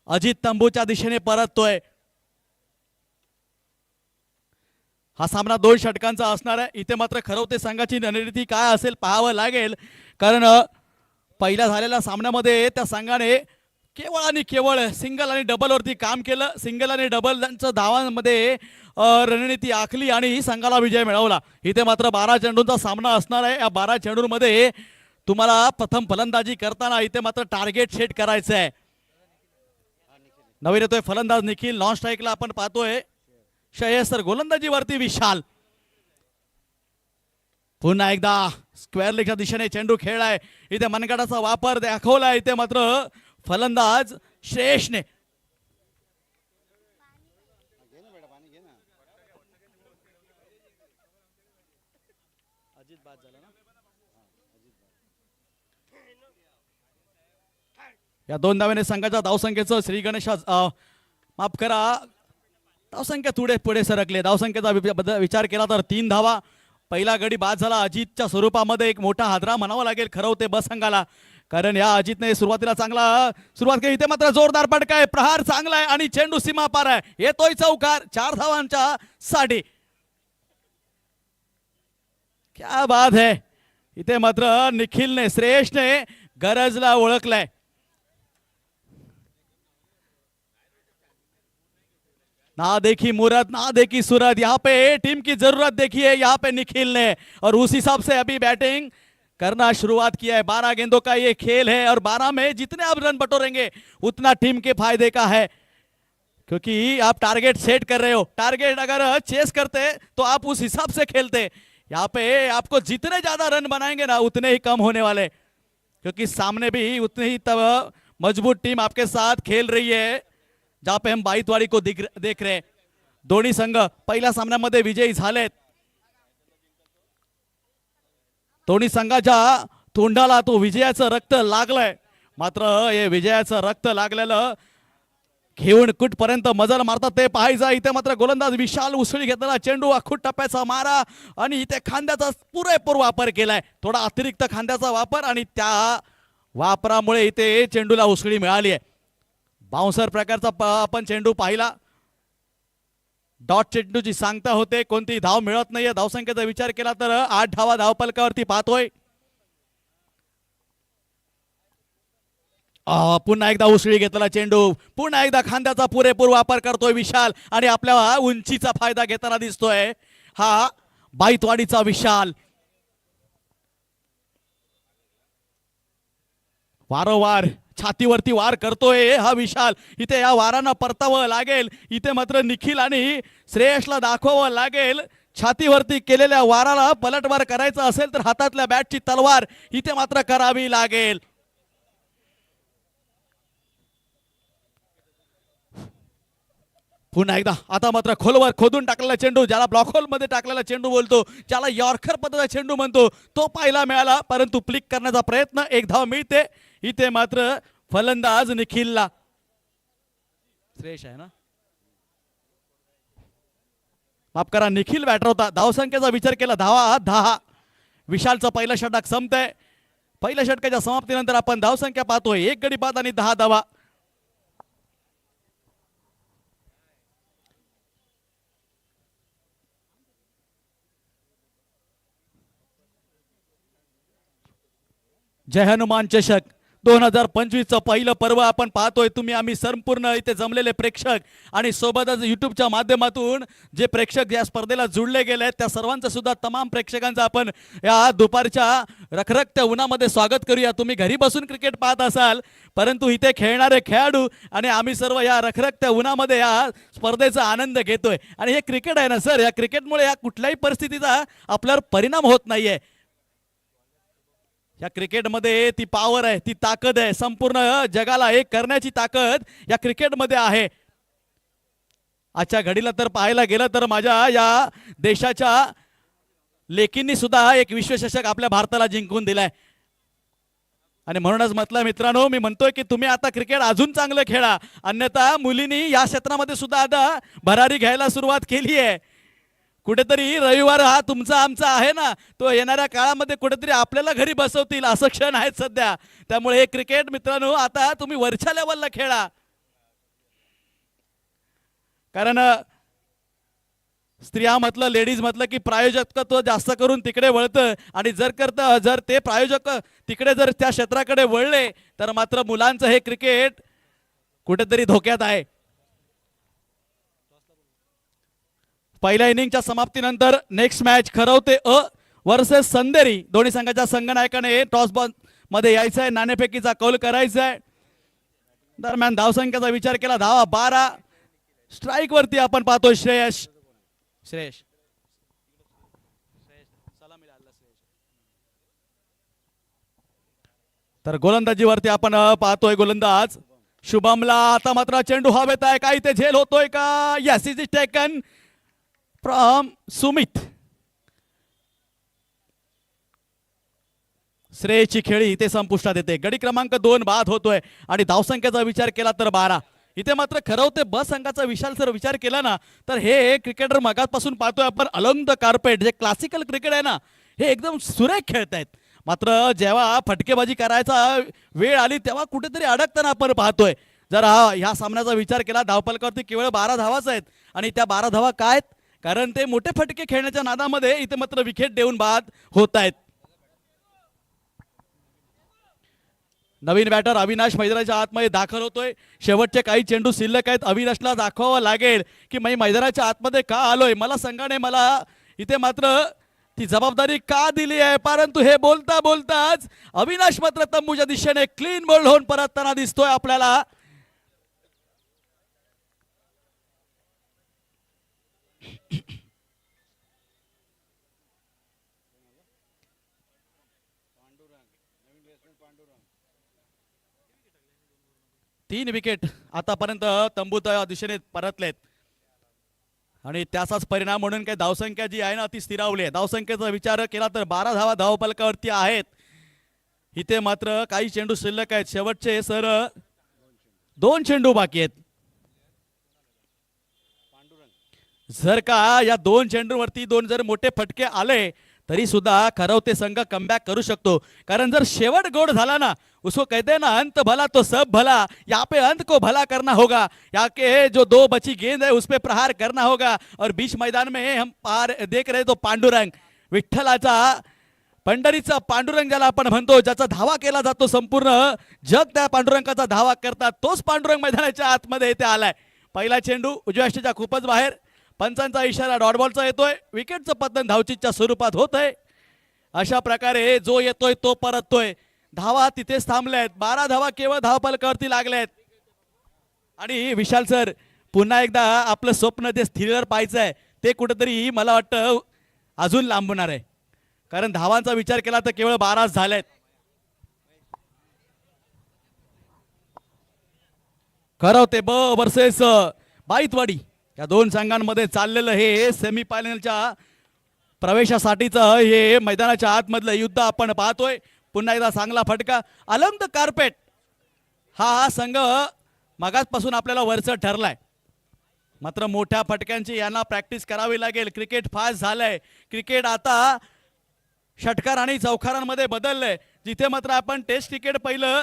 अजित तंबूच्या दिशेने परततोय। हा सामना 2 षटकांचा असणार आहे। इथे मात्र खरवते संघाची रणनीती काय असेल पाहावं लागेल, कारण पहिल्या झालेल्या सामन्यामध्ये त्या संघाने केवळ आणि केवळ सिंगल आणि डबल वरती काम केलं। सिंगल आणि डबलच्या धावांमध्ये रणनीती आखली आणि संघाला विजय मिळवला। इथे मात्र 12 चेंडूंचा सामना असणार आहे। या 12 चेंडूंमध्ये तुम्हाला प्रथम फलंदाजी करताना इथे मात्र टार्गेट सेट करायचं आहे। नवीन येतोय फलंदाज निखिल, नॉन स्ट्राईकला आपण पाहतोय श्रेयस, तर गोलंदाजीवरती विशाल। पुन्हा एकदा स्क्वेअर लेगच्या दिशेने चेंडू खेळलाय। इथे मनगटाचा वापर दाखवलाय इथे मात्र फलंदाज श्रेयसने। या 2 धाव्याने संघाच्या धावसंख्येचं श्री गणेश माफ करा, धावसंख्या थोडे पुढे सरकले। धावसंख्येचा विचार केला तर 3 धावा। पहिला गडी बाद झाला। अजितच्या स्वरूपामध्ये एक मोठा हादरा म्हणावा लागेल खरवते ब संघाला, कारण या अजितने सुरुवातीला चांगला सुरुवात केली। इथे मात्र जोरदार फटका आहे, प्रहार चांगला आहे आणि चेंडू सीमा पार आहे। येतोय चौकार 4 धावांच्या साठी। क्या बात है, इथे मात्र निखिलने श्रेयसने गरजला ओळखलाय। ना देखी मुराद ना देखी सूरत, यहाँ पे टीम की जरूरत देखी है यहाँ पे निखिल ने, और उस हिसाब से अभी बैटिंग करना शुरुआत किया है। 12 गेंदों का ये खेल है और 12 में जितने आप रन बटोरेंगे उतना टीम के फायदे का है, क्योंकि आप टारगेट सेट कर रहे हो। टारगेट अगर चेस करते तो आप उस हिसाब से खेलते। यहाँ पे आपको जितने ज्यादा रन बनाएंगे ना उतने ही कम होने वाले, क्योंकि सामने भी उतनी ही तब मजबूत टीम आपके साथ खेल रही है, जहां पे हम बाईतवाडी को देख रहे हैं। दोन्ही संघ पहिल्या सामन्यामध्ये विजयी झालेत। दोन्ही संघाच्या तोंडाला तो विजयाचं रक्त लागलंय, मात्र हे विजयाचं रक्त लागलेलं घेऊन कुठपर्यंत मजल मारतात ते पाहायचं। इथे मात्र गोलंदाज विशाल उसळी घेतलेला चेंडू, अखूट टप्प्याचा मारा आणि इथे खांद्याचा पुरेपूर वापर केलाय। थोडा अतिरिक्त खांद्याचा वापर आणि त्या वापरामुळे इथे चेंडूला उसळी मिळाली आहे। बाउन्सर प्रकारचा आपण चेंडू पाहिला। डॉट चेंडूची सांगता होते, कोणती धाव मिळत नाहीये। धावसंख्येचा विचार केला तर 8 धावा धावपलकावरती पाहतोय। पुन्हा एकदा उसळी घेतलेला चेंडू, पुन्हा एकदा खांद्याचा पुरेपूर वापर करतोय विशाल आणि आपल्या उंचीचा फायदा घेताना दिसतोय हा बाईतवाडीचा विशाल। वारंवार छातीवरती वार करतोय हा विशाल। इथे या वारांना परतावं लागेल। इथे मात्र निखिल आणि श्रेयसला दाखवावं लागेल, छातीवरती केलेल्या वाराला पलटवार करायचा असेल तर हातातल्या बॅटची तलवार इथे मात्र करावी लागेल। पुन्हा एकदा आता मात्र खोलवर खोदून टाकलेला चेंडू, ज्याला ब्लॉक होल मध्ये टाकलेला चेंडू बोलतो, ज्याला यॉर्कर पद्धतीचा चेंडू म्हणतो, तो पाहायला मिळाला, परंतु प्लिक करण्याचा प्रयत्न, 1 धाव मिळते। इथे मात्र फलंदाज निखिलला। श्रेयस आहे ना, माफ करा, निखिल बॅटर होता। धावसंख्येचा विचार केला, धावा 10। विशालचं पहिलं षटक संपतंय। पहिल्या षटकाच्या समाप्तीनंतर आपण धावसंख्या पाहतोय 1 गडी बाद आणि 10 धावा। जय हनुमान चषक 2025चं पहिलं पर्व आपण पाहतोय। तुम्ही आम्ही संपूर्ण इथे जमलेले प्रेक्षक आणि सोबतच युट्यूबच्या माध्यमातून जे प्रेक्षक या स्पर्धेला जुळले गेले त्या सर्वांचं सुद्धा, तमाम प्रेक्षकांचं आपण या दुपारच्या रखरखत्या उन्हामध्ये स्वागत करूया। तुम्ही घरी बसून क्रिकेट पाहत असाल, परंतु इथे खेळणारे खेळाडू आणि आम्ही सर्व या रखरखत्या उन्हामध्ये या स्पर्धेचा आनंद घेतोय। आणि हे क्रिकेट आहे ना सर, या क्रिकेटमुळे या कुठल्याही परिस्थितीचा आपल्यावर परिणाम होत नाहीये। या क्रिकेटमध्ये ती पॉवर आहे, ती ताकद आहे, संपूर्ण जगाला एक करण्याची ताकद या क्रिकेटमध्ये आहे। आजच्या घडीला तर पाहायला गेलं तर माझ्या या देशाच्या लेकींनी सुद्धा एक विश्वचषक आपल्या भारताला जिंकून दिलाय। आणि म्हणूनच म्हटलं मित्रांनो, मी म्हणतोय की तुम्ही आता क्रिकेट अजून चांगलं खेळा, अन्यथा मुलींनी या क्षेत्रामध्ये सुद्धा आता भरारी घ्यायला सुरुवात केली आहे। कुठेतरी रविवार हा तुमचा आमचा आहे ना, तो येणाऱ्या काळामध्ये कुठेतरी आपल्याला घरी बसवतील असं क्षण आहेत सध्या। त्यामुळे हे क्रिकेट मित्रांनो आता तुम्ही वरच्या लेवलला खेळा। कारण स्त्रिया म्हटलं लेडीज म्हटलं की प्रायोजकत्व जास्त करून तिकडे वळतं आणि जर ते प्रायोजक तिकडे जर त्या क्षेत्राकडे वळले तर मात्र मुलांचं हे क्रिकेट कुठेतरी धोक्यात आहे. पहिल्या इनिंगच्या समाप्तीनंतर नेक्स्ट मॅच खरवते वर्सेस संदेरी. दोन्ही संघाच्या संघनायकाने टॉस बॉल मध्ये यायचं आहे, नाणेफेकीचा कौल करायचा आहे. दरम्यान धावसंख्येचा विचार केला, धावा 12. स्ट्राईक वरती आपण पाहतो श्रेयस. तर गोलंदाजीवरती आपण पाहतोय गोलंदाज शुभमला. आता मात्र चेंडू हवेत आहे, काही ते झेल होतोय का? Yes, is taken from Sumit. श्रेयची खेळी इथे संपुष्टात येते. गडी क्रमांक 2 बाद होतोय आणि धावसंख्येचा विचार केला तर 12. इथे मात्र खरवते ब संघाचा विशाल सर विचार केला ना तर हे क्रिकेटर मगापासून पाहतोय आपण अलॉंग द कार्पेट, जे क्लासिकल क्रिकेट आहे ना हे एकदम सुरेख खेळतायत. मात्र जेव्हा फटकेबाजी करायचा वेळ आली तेव्हा कुठेतरी अडकताना आपण पाहतोय. जर ह्या सामन्याचा विचार केला धावफलकावरती केवळ 12 धावाच आहेत आणि त्या 12 धावा काय कारण ते मोठे फटके खेळण्याच्या नादामध्ये इथे मात्र विकेट देऊन बाद होत आहेत. नवीन बॅटर अविनाश मैदानाच्या आतमध्ये दाखल होतोय. शेवटचे काही चेंडू शिल्लक आहेत. अविनाशला दाखवावं लागेल की मी मैदानाच्या आतमध्ये का आलोय, मला संघाने मला इथे मात्र ती जबाबदारी का दिली आहे. परंतु हे बोलता बोलताच अविनाश मात्र तंबूच्या दिशेने क्लीन बोल्ड होऊन परतताना दिसतोय आपल्याला. तीन विकेट आतापर्यंत तंबूच्या दिशेने परतलेत आणि त्याचाच परिणाम म्हणून काय धावसंख्या जी आहे ना ती स्थिरावली आहे. धावसंख्येचा विचार केला तर 12 धावा धावफलकावरती आहेत. इथे मात्र काही चेंडू शिल्लक आहेत. शेवटचे सर 2 चेंडू बाकी आहेत. जर का या 2 चेंडूवरती 2 जर मोठे फटके आले तरी सुद्धा खरवते संघ कमबॅक करू शकतो. कारण जर शेवट गोड झाला ना, उसको कहते हैं ना अंत भला तो सब भला, यहाँ पे अंत को भला करना होगा. यहाँ के जो 2 बची गेंद है उस पे प्रहार करना होगा. और बीच मैदान में हम देख रहे तो पांडुरंग विठ्ठलाचा पंढरीचा पांडुरंग ज्याला आपण म्हणतो, ज्याचा धावा केला जातो, संपूर्ण जग त्या पांडुरंगाचा धावा करतात, तोच पांडुरंग मैदानाच्या आतमध्ये इथे आलाय. पहिला चेंडू उजव्या अष्टीच्या खूपच बाहेर. पंचांचा इशारा डॉट बॉलचा येतोय. विकेटचं पतन धावचीच्या स्वरूपात होत आहे. अशा प्रकारे जो येतोय तो परततोय. धावा तिथेच थांबल्यात. 12 धावा केवळ धावफलकावरती लागल्यात. आणि विशाल सर पुन्हा एकदा आपलं स्वप्न ते स्थिर पाहायचं आहे ते कुठेतरी मला वाटतं अजून लांबणार आहे. कारण धावांचा विचार केला तर केवळ 12 झालेत. खरवते ब वर्सेस बाईतवाडी या 2 संघांमध्ये चाललेलं हे सेमीफायनलच्या प्रवेशासाठीचं हे मैदानाच्या आतमधलं युद्ध आपण पाहतोय. पुन्हा एकदा चांगला फटका. अलॉंग द कार्पेट हा संघ मगाचपासून आपल्याला वरचं ठरलाय. मात्र मोठ्या फटक्यांची यांना प्रॅक्टिस करावी लागेल. क्रिकेट फास्ट झालंय. क्रिकेट आता षटकार आणि चौकारांमध्ये बदललंय. जिथे मात्र आपण टेस्ट क्रिकेट पहिलं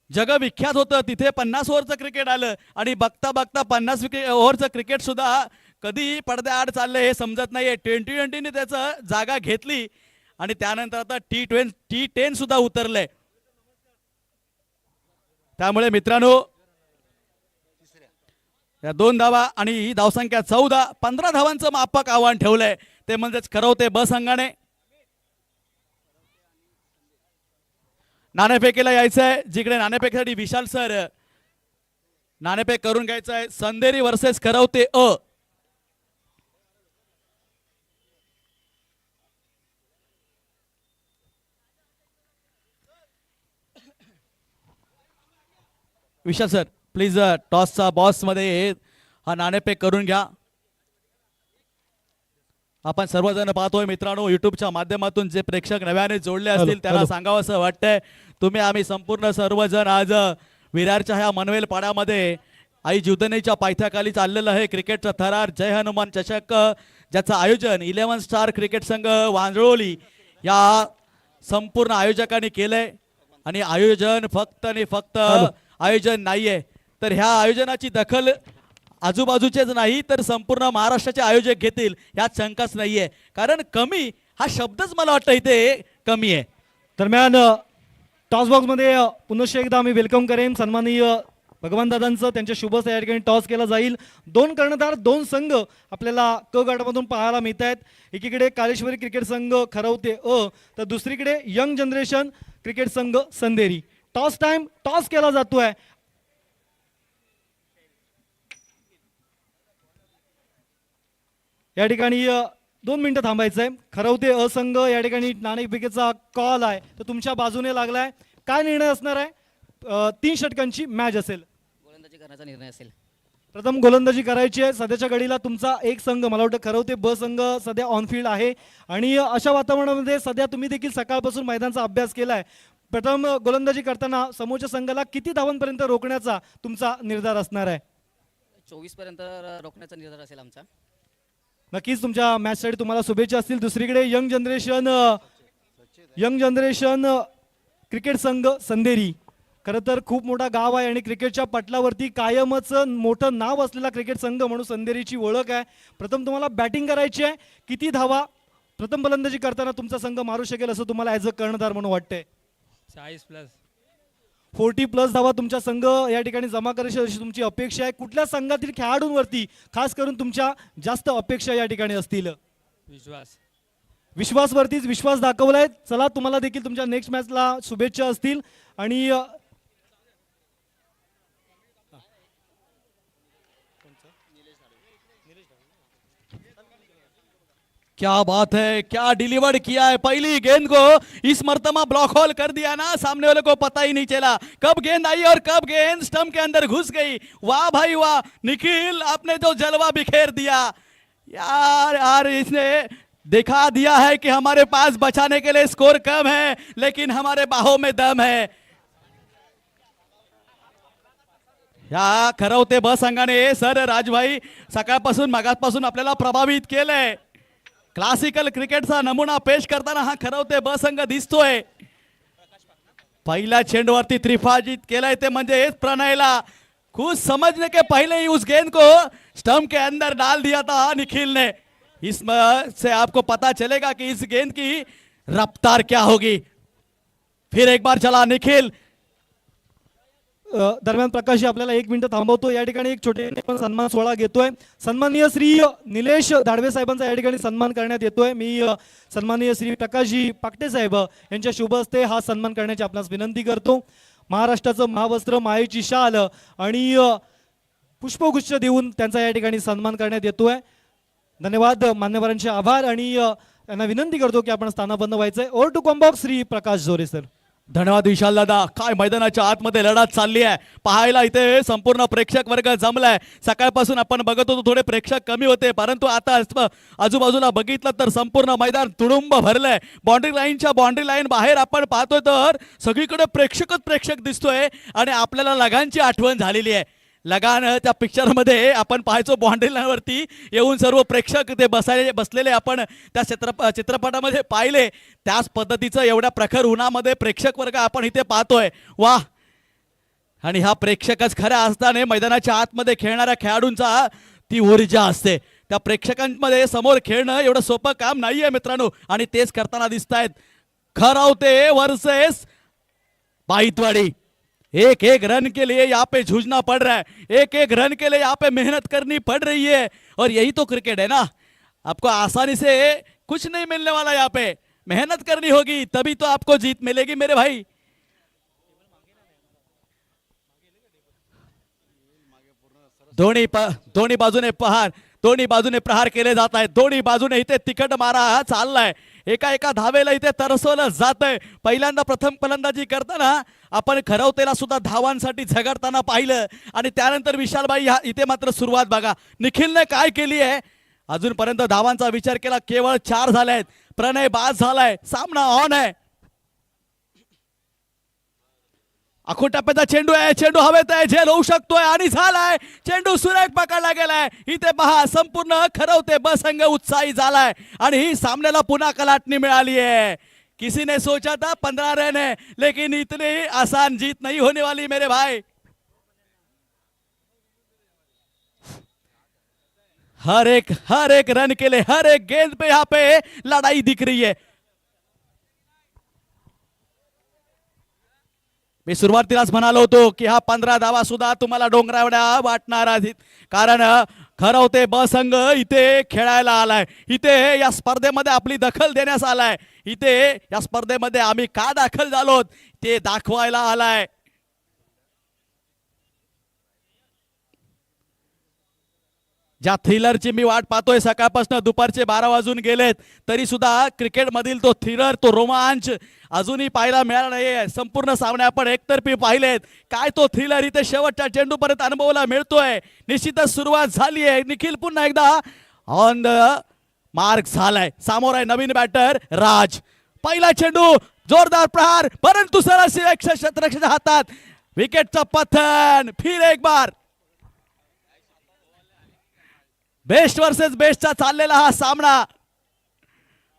जगविख्यात होतं तिथे 50 ओव्हरचं क्रिकेट आलं आणि बघता बघता 50 ओव्हरचं क्रिकेट सुद्धा कधी पडद्याआड चाललंय हे समजत नाहीये. 2020ने त्याचं जागा घेतली आणि त्यानंतर आता T10 सुद्धा उतरलंय. त्यामुळे मित्रांनो या 2 धावा आणि ही धावसंख्या 14. 15 धावांचं माफक आव्हान ठेवलंय ते म्हणजेच खरवते ब संघाने. नाणेफेकीला यायचंय. जिकडे नाणेफेकीसाठी विशाल सर नाणेफेक करून घ्यायचं आहे. संदेरी वर्सेस खरवते अ. विशाल सर प्लीज टॉसचा बॉस मध्ये हा नाणेफेक करून घ्या. आपण सर्वजण पाहतोय मित्रांनो युट्यूबच्या माध्यमातून जे प्रेक्षक नव्याने जोडले असतील त्यांना सांगावं असं वाटतंय तुम्ही आम्ही संपूर्ण सर्वजण आज विरारच्या ह्या मनवेल पाड्यामध्ये आई जीवदनेच्या पायथ्याखाली चाललेलं आहे क्रिकेटचा थरार जय हनुमान चषक ज्याचं आयोजन 11 स्टार क्रिकेट संघ वांजळोली या संपूर्ण आयोजकांनी केलंय. आणि आयोजन फक्त आणि फक्त आयोजन नाहीये तर ह्या आयोजनाची दखल आजूबाजूचेच नाही तर संपूर्ण महाराष्ट्राचे आयोजक घेतील यात शंकाच नाहीये, कारण कमी हा शब्दच मला वाटतं इथे कमी आहे. दरम्यान टॉस बॉक्समध्ये पुनश्च एकदा मी वेलकम करेन सन्माननीय भगवान दादांचं. त्यांच्या शुभ या ठिकाणी टॉस केला जाईल. दोन कर्णधार दोन संघ आपल्याला क गटामधून पाहायला मिळत आहेत. एकीकडे कालेश्वरी क्रिकेट संघ खरवते तर दुसरीकडे यंग जनरेशन क्रिकेट संघ संदेरी. टॉस टाइम, टॉस केला जातोय. या ठिकाणी 2 मिनिटं थांबायचं आहे. खरवते असंघ या ठिकाणी नाणेफेकीचा कॉल आहे तर तुमच्या बाजूने लागलाय. काय निर्णय असणार आहे? 3 षटकांची मॅच असेल. गोलंदाजी करण्याचा निर्णय असेल. प्रथम गोलंदाजी करायची आहे. सध्याच्या घडीला तुमचा एक संघ, मला वाटतं खरवते ब संघ सध्या ऑनफिल्ड आहे आणि अशा वातावरणामध्ये सध्या तुम्ही देखील सकाळपासून मैदानाचा अभ्यास केलाय. प्रथम गोलंदाजी करताना समोरच्या संघाला किती धावांपर्यंत रोखण्याचा तुमचा निर्धार असणार आहे? 24 पर्यंत रोखण्याचा निर्धार असेल आमचा. नक्कीच तुमच्या मॅचसाठी तुम्हाला शुभेच्छा असतील. दुसरीकडे यंग जनरेशन क्रिकेट संघ संदेरी. खरं तर खूप मोठा गाव आहे आणि क्रिकेटच्या पटलावरती कायमच मोठं नाव असलेला क्रिकेट संघ म्हणून संदेरीची ओळख आहे. प्रथम तुम्हाला बॅटिंग करायची आहे. किती धावा प्रथम फलंदाजी करताना तुमचा संघ मारू शकेल असं तुम्हाला ॲज अ कर्णधार म्हणून वाटतंय? 40+ धावा तुमचा संघ या ठिकाणी जमा करायची अशी तुमची अपेक्षा आहे. कुठल्या संघातील खेळाडूंवरती खास करून तुमच्या जास्त अपेक्षा या ठिकाणी असतील? विश्वासवरतीच विश्वास दाखवलाय. चला, तुम्हाला देखील तुमच्या नेक्स्ट मॅचला शुभेच्छा असतील. आणि क्या बात है, क्या डिलीवर्ड किया है. पहली गेंद को इस मर्तबा ब्लॉक होल कर दिया ना, सामने वाले को पता ही नहीं चला कब गेंद आई और कब गेंद स्टंप के अंदर घुस गई. वाह भाई वाह निखिल, आपने जो जलवा बिखेर दिया यार. यार इसने दिखा दिया है कि हमारे पास बचाने के लिए स्कोर कम है लेकिन हमारे बाहों में दम है. या खरवते ब संघाने सर राजभाई सकाळपासून मगापासून आपल्याला प्रभावित केलंय. क्लासिकल क्रिकेटचा नमुना पेश करताना हा खरवते ब संघ दिसतोय. पहिल्या चेंडूवरती त्रिफाजित केलाय ते म्हणजे प्रणयला. खुद समझने के पहले ही उस गेंद को स्टंप के अंदर डाल दिया था निखिल ने. इसमें से आपको पता चलेगा कि इस गेंद की रफ्तार क्या होगी. फिर एक बार चला निखिल. दरम्यान प्रकाश आपल्याला 1 मिनिट थांबवतो. या ठिकाणी एक छोटे पण सन्मान सोहळा घेतोय. सन्माननीय श्री निलेश धाडवे साहेबांचा या ठिकाणी सन्मान करण्यात येतोय. मी सन्माननीय श्री प्रकाशजी पाकटे साहेब यांच्या शुभ हस्ते हा सन्मान करण्याची आपणास विनंती करतो. महाराष्ट्राचं महावस्त्र, मायेची शाल आणि पुष्पगुच्छ देऊन त्यांचा या ठिकाणी सन्मान करण्यात येतोय. धन्यवाद, मान्यवरांचे आभार आणि त्यांना विनंती करतो की आपण स्थानाबद्ध व्हायचंय. Over to combox Shri Prakash जोरे सर. धन्यवाद विशाल दादा. काय मैदानाच्या आतमध्ये लढत चालली आहे पाहायला. इथे संपूर्ण प्रेक्षक वर्ग जमलाय. सकाळपासून आपण बघत होतो थोडे प्रेक्षक कमी होते, परंतु आता आजूबाजूला बघितलं तर संपूर्ण मैदान तुडुंब भरलंय. बाउंड्री लाईन बाहेर आपण पाहतोय तर सगळीकडे प्रेक्षकच प्रेक्षक दिसतोय आणि आपल्याला लगानची आठवण झालेली आहे. लगान त्या पिक्चरमध्ये आपण पाहायचो बाउंड्री लाईनवरती येऊन सर्व प्रेक्षक ते बसलेले आपण त्या चित्रपटामध्ये पाहिले. त्याच पद्धतीचं एवढ्या प्रखर उन्हामध्ये प्रेक्षक वर्ग आपण इथे पाहतोय. वाह. आणि हा प्रेक्षकच खऱ्या असताना मैदानाच्या आतमध्ये खेळणाऱ्या खेळाडूंचा ती ऊर्जा असते. त्या प्रेक्षकांमध्ये समोर खेळणं एवढं सोपं काम नाहीये मित्रांनो, आणि तेच करताना दिसत आहेत. खरवते वर्सेस बाईतवाडी. एक एक रन के लिए यहाँ पे जूझना पड़ रहा है. एक एक रन के लिए यहाँ पे मेहनत करनी पड़ रही है. और यही तो क्रिकेट है ना. आपको आसानी से कुछ नहीं मिलने वाला. यहाँ पे मेहनत करनी होगी तभी तो आपको जीत मिलेगी मेरे भाई. दोन्ही बाजूने प्रहार केले जात आहेत. दोन्ही बाजूने इथे तिखट मारा चाललाय. एका धावेला इथे तरसवलं जात आहे. पहिल्यांदा प्रथम फलंदाजी करताना आपण खरवतेला सुद्धा धावांसाठी झगडताना पाहिलं आणि त्यानंतर विशालबाई इथे मात्र सुरुवात बघा निखिलने काय केली आहे. अजूनपर्यंत धावांचा विचार केला केवळ 4 झाले आहेत. प्रणय बाद झालाय. सामना ऑन आहे. आखो टप्प्याचा चेंडू आहे. चेंडू हवेत आहे. झेल होऊ शकतोय आणि झालाय. चेंडू सुरेख पकडला गेलाय. इथे पहा संपूर्ण खरवते ब संघ उत्साही झालाय आणि ही सामन्याला पुन्हा कलाटणी मिळाली आहे. किसी ने सोचा था 15 रन है लेकिन इतनी आसान जीत नहीं होने वाली मेरे भाई. हर एक रन के लिए, हर एक गेंद पे यहाँ पे लड़ाई दिख रही है। मी सुरुवातीलाच म्हणालो होतो की हा 15 धावा सुद्धा तुम्हाला डोंगरावड्या वाटणार आहेत, कारण खरवते ब संघ इथे खेळायला आलाय, इथे या स्पर्धेमध्ये आपली दखल देण्यास आलाय, इथे या स्पर्धेमध्ये आम्ही का दाखल झालो ते दाखवायला आलाय। ज्या थ्रिलरची मी वाट पाहतोय सकाळपासून दुपारचे 12 वाजून गेलेत, तरी सुद्धा क्रिकेट मधील तो थ्रिलर, तो रोमांच अजूनही पाहायला मिळाला नाहीये। संपूर्ण सामने आपण एकतर्फी पाहिलेत, काय तो थ्रिलर इथे शेवटच्या चेंडूपर्यंत अनुभवायला मिळतोय। निश्चितच सुरुवात झाली आहे, निखिल पुन्हा एकदा ऑन द मार्क झालाय, समोर आहे नवीन बॅटर राज। पहिला चेंडू, जोरदार प्रहार, परंतु सरासरी क्षेत्ररक्षकाच्या हातात विकेटचं पतन। फिर एक बार बेस्ट वर्सेस बेस्टचा चाललेला हा सामना,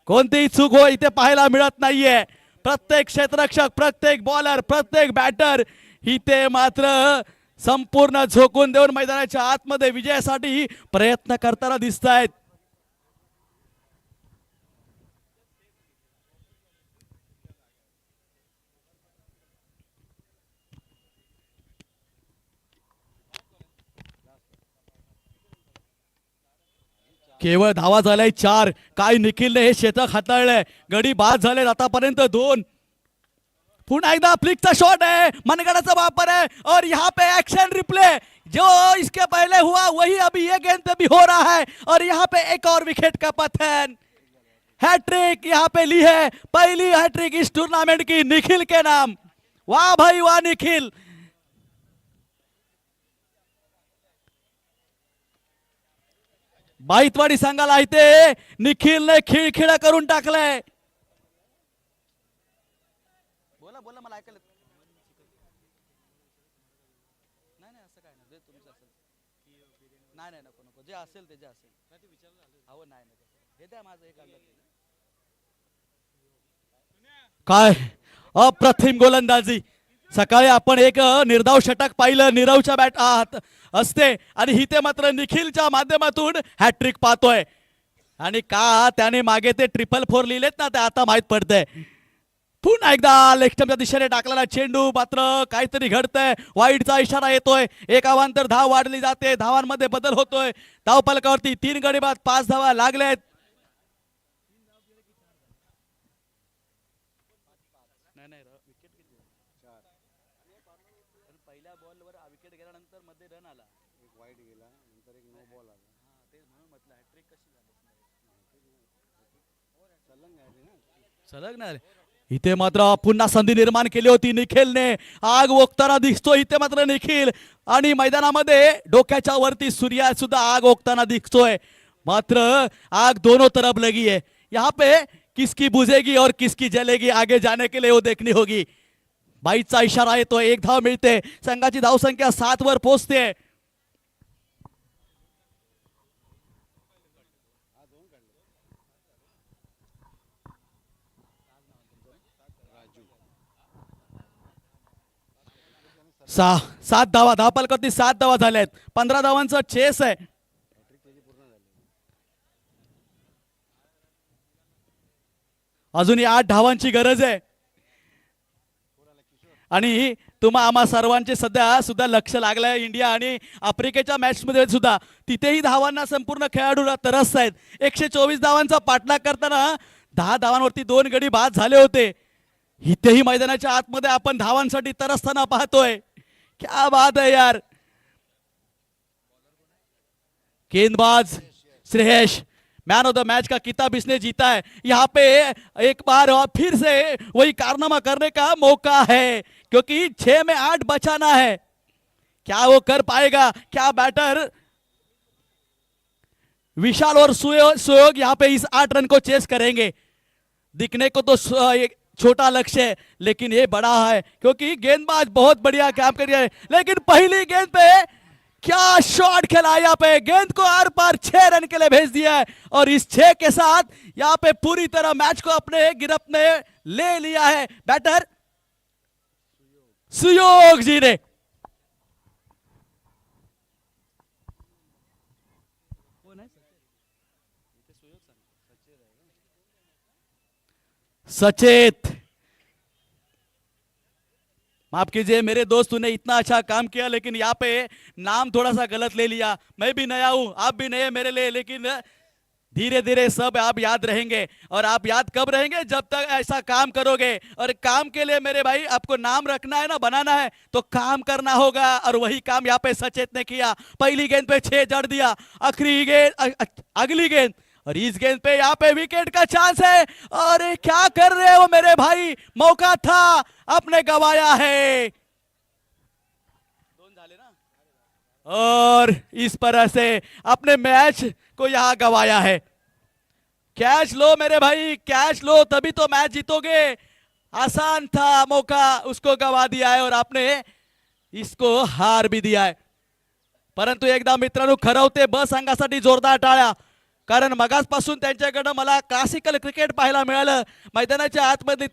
कोणतीही चूक हो इथे पाहायला मिळत नाहीये। प्रत्येक क्षेत्ररक्षक, प्रत्येक बॉलर, प्रत्येक बॅटर इथे मात्र संपूर्ण झोकून देऊन मैदानाच्या आतमध्ये विजयासाठी प्रयत्न करताना दिसत आहेत। केवळ धावा झालाय 4, काय निखिलने हे शतक हाताळलंय, गडी बाद झाले आतापर्यंत 2। पुन्हा एकदा फ्लिकचा शॉट है, मनगढ़ा वापर है और यहाँ पे एक्शन रिप्ले, जो इसके पहले हुआ वही अभी ये गेंद पे भी हो रहा है और यहाँ पे एक और विकेट का पतन। हैट्रिक यहाँ पे ली है, पहली हैट्रिक इस टूर्नामेंट की निखिल के नाम। वाह भाई वाह निखिल। बाईतवाडी संघाला इथे निखिलने खिळखिळा करून टाकलाय। बोला बोला, मला ऐकायला नाही नाही, असं काय नाही, जे तुमचं असेल नाही नाही, नको नको, जे असेल ते जे असेल हो, नाही नाही, हे द्या माझं एक काय अप्रतिम गोलंदाजी। सकाळी आपण एक निर्धाव षटक पाहिलं, नीरवच्या बॅट आत असते आणि इथे मात्र निखिलच्या माध्यमातून हॅट्रिक पाहतोय, आणि का त्याने मागे ते 444 लिहिलेत ना, ते आता माहित पडतंय। पुन्हा एकदा लेग स्टंपच्या दिशेने टाकलेला चेंडू, मात्र काहीतरी घडतंय, वाईडचा इशारा येतोय, एक अवांतर धाव वाढली जाते, धावांमध्ये बदल होतोय, धावफलकावरती 3 गडी बाद 5 धावा लागलेत। पहिल्या बॉलवर विकेट गेल्यानंतर मध्ये रन आला, एक वाईड गेला, नंतर एक नो बॉल आला, ते म्हणून म्हटलं हॅट्रिक कशी झाली, सलग नाही इथे मात्र पुन्हा संधी निर्माण केली होती निखिलने, आग ओकताना दिसतो इथे मात्र निखिल, आणि मैदानामध्ये डोक्याच्या वरती सूर्या सुद्धा आग ओकताना दिसतोय, मात्र आग दोनों तरफ लगी है। यहाँ पे किसकी बुझेगी और किसकी जलेगी, आगे जाने के लिए वो देखनी होगी। बाईचा इशारा येतो, 1 धाव मिळते, संघाची धाव संख्या 7 वर पोहोचते। सात धावा, धावफलकावरती 7 धावा झाल्यात, 15 धावांचा चेस आहे। अजूनही 8 धावांची गरज आहे, आणि तुम्हा आम्हा सर्वांचे सध्या सुद्धा लक्ष लागलंय इंडिया आणि आफ्रिकेच्या मॅच मध्ये सुद्धा, तिथेही धावांना संपूर्ण खेळाडू तरस आहेत। 124 धावांचा पाठलाग करताना 10 धावांवरती 2 गडी बाद झाले होते, इथेही मैदानाच्या आतमध्ये आपण धावांसाठी तरसताना पाहतोय, क्या बात है यार। गेंदबाज Shreyas, man of the match का किताब इसने जीता है, यहाँ पे एक बार और फिर से वही कारनामा करने का मौका है, क्योंकि 6 में 8 बचाना है, क्या वो कर पाएगा, क्या बैटर विशाल और सुयोग यहाँ पे इस 8 रन को चेस करेंगे। दिखने को तो एक छोटा लक्ष्य है, लेकिन ये बड़ा है, क्योंकि गेंदबाज बहुत बढ़िया काम कर रहा है, लेकिन पहली गेंद पे क्या शॉट खेला, यहाँ पे गेंद को आर पार 6 रन के लिए भेज दिया है, और इस 6 के साथ यहाँ पे पूरी तरह मैच को अपने गिरफ्त में ले लिया है बैटर सुयोग जी ने। सचेत, माफ कीजिए मेरे दोस्त, तूने इतना अच्छा काम किया लेकिन यहाँ पे नाम थोड़ा सा गलत ले लिया। मैं भी नया हूं, आप भी नए मेरे लिए, लेकिन धीरे धीरे सब आप याद रहेंगे। और आप याद कब रहेंगे? जब तक ऐसा काम करोगे। और काम के लिए मेरे भाई आपको नाम रखना है ना, बनाना है, तो काम करना होगा। और वही काम यहाँ पे सचेत ने किया। पहली गेंद पे 6 जड़ दिया, आखिरी गेंद अगली गेंद, और इस गेंद पे यहाँ पे विकेट का चांस है। और क्या कर रहे हो मेरे भाई, मौका था, आपने गवाया है। और इस तरह से अपने मैच को यहां गवाया है। कैच लो मेरे भाई, कैच लो, तभी तो मैच जीतोगे। आसान था मौका, उसको गवा दिया है और आपने इसको हार भी दिया आहे. परंतु एकदा मित्रांनो खरवते ब संघासाठी जोरदार टाळ्या, कारण मगासपासून त्यांच्याकडे मला क्लासिकल क्रिकेट पाहायला मिळालं. मैदानाच्या आतमध्ये